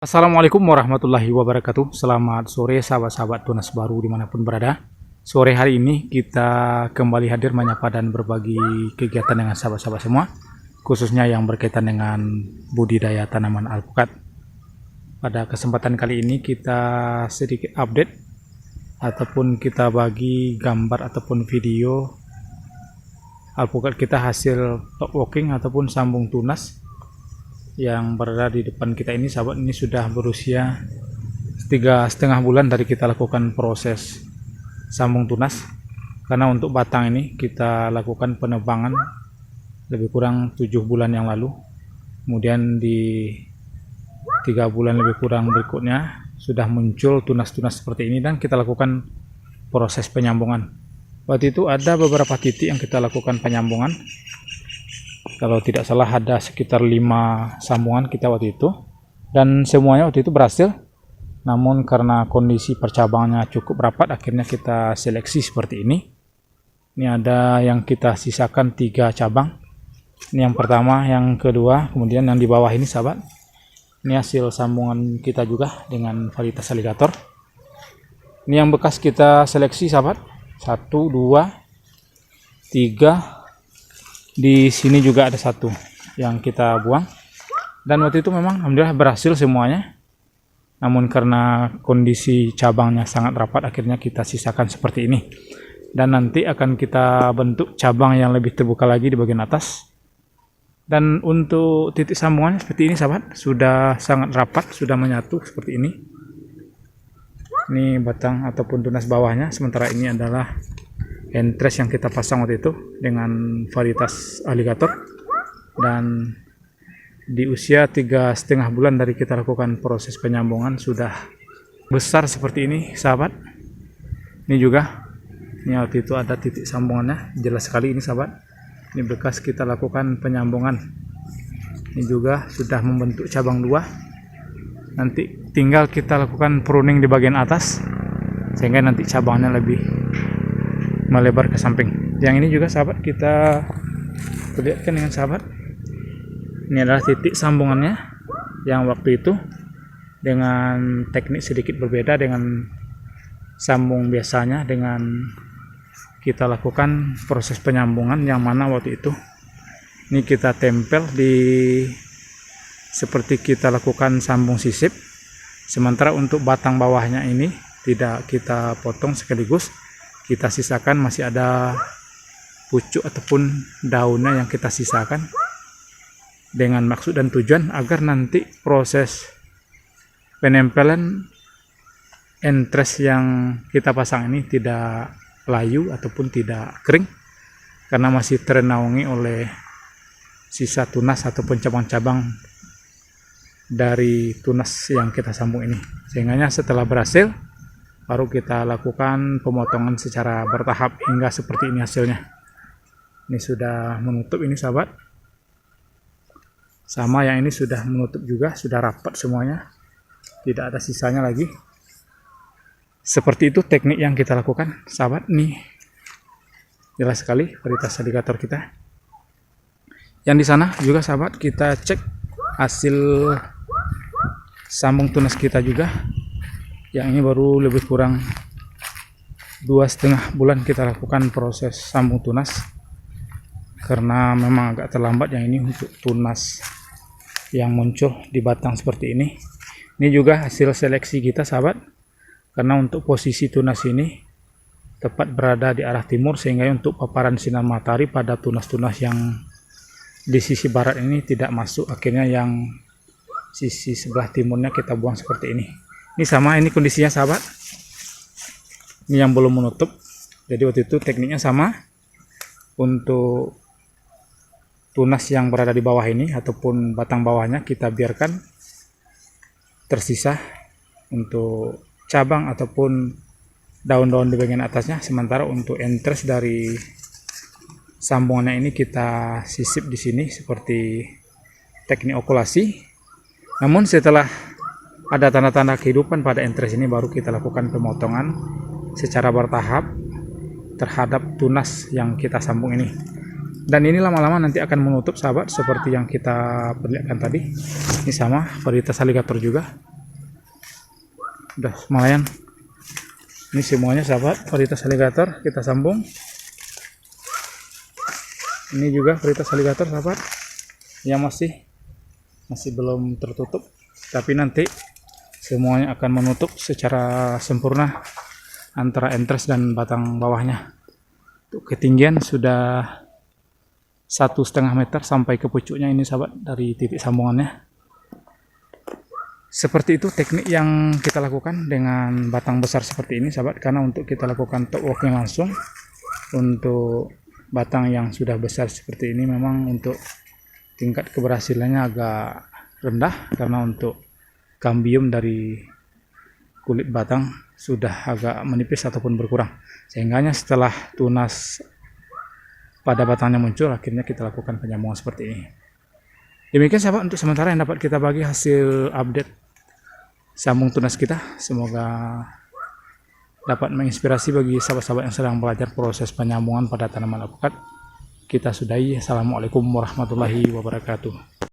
Assalamualaikum warahmatullahi wabarakatuh. Selamat sore sahabat-sahabat tunas baru dimanapun berada. Sore hari ini kita kembali hadir menyapa dan berbagi kegiatan dengan sahabat-sahabat semua, khususnya yang berkaitan dengan budidaya tanaman alpukat. Pada kesempatan kali ini kita sedikit update ataupun kita bagi gambar ataupun video alpukat kita hasil top walking ataupun sambung tunas yang berada di depan kita ini. Sahabat, ini sudah berusia 3,5 bulan dari kita lakukan proses sambung tunas, karena untuk batang ini kita lakukan penebangan lebih kurang 7 bulan yang lalu. Kemudian di 3 bulan lebih kurang berikutnya sudah muncul tunas-tunas seperti ini dan kita lakukan proses penyambungan. Waktu itu ada beberapa titik yang kita lakukan penyambungan. Kalau tidak salah ada sekitar 5 sambungan kita waktu itu, dan semuanya waktu itu berhasil. Namun karena kondisi percabangannya cukup rapat, akhirnya kita seleksi seperti ini. Ini ada yang kita sisakan 3 cabang. Ini yang pertama, yang kedua, kemudian yang di bawah ini sahabat. Ini hasil sambungan kita juga dengan varietas alligator. Ini yang bekas kita seleksi sahabat. 1, 2, 3. Di sini juga ada 1 yang kita buang, dan waktu itu memang alhamdulillah berhasil semuanya. Namun karena kondisi cabangnya sangat rapat, akhirnya kita sisakan seperti ini, dan nanti akan kita bentuk cabang yang lebih terbuka lagi di bagian atas. Dan untuk titik sambungannya seperti ini sahabat, sudah sangat rapat, sudah menyatu seperti ini. Ini batang ataupun tunas bawahnya, sementara ini adalah entres yang kita pasang waktu itu dengan varietas alligator. Dan di usia 3,5 bulan dari kita lakukan proses penyambungan sudah besar seperti ini sahabat. Ini juga, ini waktu itu ada titik sambungannya, jelas sekali ini sahabat. Ini bekas kita lakukan penyambungan. Ini juga sudah membentuk cabang 2. Nanti tinggal kita lakukan pruning di bagian atas sehingga nanti cabangnya lebih melebar ke samping. Yang ini juga sahabat kita perlihatkan dengan sahabat. Ini adalah titik sambungannya yang waktu itu dengan teknik sedikit berbeda dengan sambung biasanya, dengan kita lakukan proses penyambungan yang mana waktu itu ini kita tempel di seperti kita lakukan sambung sisip. Sementara untuk batang bawahnya ini tidak kita potong sekaligus, kita sisakan, masih ada pucuk ataupun daunnya yang kita sisakan dengan maksud dan tujuan agar nanti proses penempelan entres yang kita pasang ini tidak layu ataupun tidak kering, karena masih ternaungi oleh sisa tunas ataupun cabang-cabang dari tunas yang kita sambung ini. Sehingga setelah berhasil baru kita lakukan pemotongan secara bertahap hingga seperti ini hasilnya. Ini sudah menutup ini sahabat. Sama yang ini sudah menutup juga, sudah rapat semuanya. Tidak ada sisanya lagi. Seperti itu teknik yang kita lakukan sahabat. Nih jelas sekali varietas alligator kita. Yang di sana juga sahabat, kita cek hasil sambung tunas kita juga. Yang ini baru lebih kurang 2,5 bulan kita lakukan proses sambung tunas, karena memang agak terlambat yang ini untuk tunas yang muncul di batang seperti ini. Ini juga hasil seleksi kita sahabat, karena untuk posisi tunas ini tepat berada di arah timur, sehingga untuk paparan sinar matahari pada tunas-tunas yang di sisi barat ini tidak masuk. Akhirnya yang sisi sebelah timurnya kita buang seperti ini. Ini sama, ini kondisinya sahabat. Ini yang belum menutup. Jadi waktu itu tekniknya sama. Untuk tunas yang berada di bawah ini ataupun batang bawahnya kita biarkan tersisa untuk cabang ataupun daun-daun di bagian atasnya. Sementara untuk entres dari sambungannya ini kita sisip di sini seperti teknik okulasi. Namun setelah ada tanda-tanda kehidupan pada entres ini, baru kita lakukan pemotongan secara bertahap terhadap tunas yang kita sambung ini. Dan ini lama-lama nanti akan menutup sahabat, seperti yang kita perlihatkan tadi. Ini sama varietas alligator juga. Udah lumayan. Ini semuanya sahabat varietas alligator. Kita sambung. Ini juga varietas alligator sahabat, yang masih belum tertutup, tapi nanti semuanya akan menutup secara sempurna antara entres dan batang bawahnya. Untuk ketinggian sudah 1,5 meter sampai ke pucuknya ini sahabat, dari titik sambungannya. Seperti itu teknik yang kita lakukan dengan batang besar seperti ini sahabat, karena untuk kita lakukan top walking langsung untuk batang yang sudah besar seperti ini memang untuk tingkat keberhasilannya agak rendah, karena untuk kambium dari kulit batang sudah agak menipis ataupun berkurang, sehingga setelah tunas pada batangnya muncul, akhirnya kita lakukan penyambungan seperti ini. Demikian sahabat untuk sementara yang dapat kita bagi hasil update sambung tunas kita. Semoga dapat menginspirasi bagi sahabat-sahabat yang sedang belajar proses penyambungan pada tanaman alpukat. Kita sudahi. Assalamualaikum warahmatullahi wabarakatuh.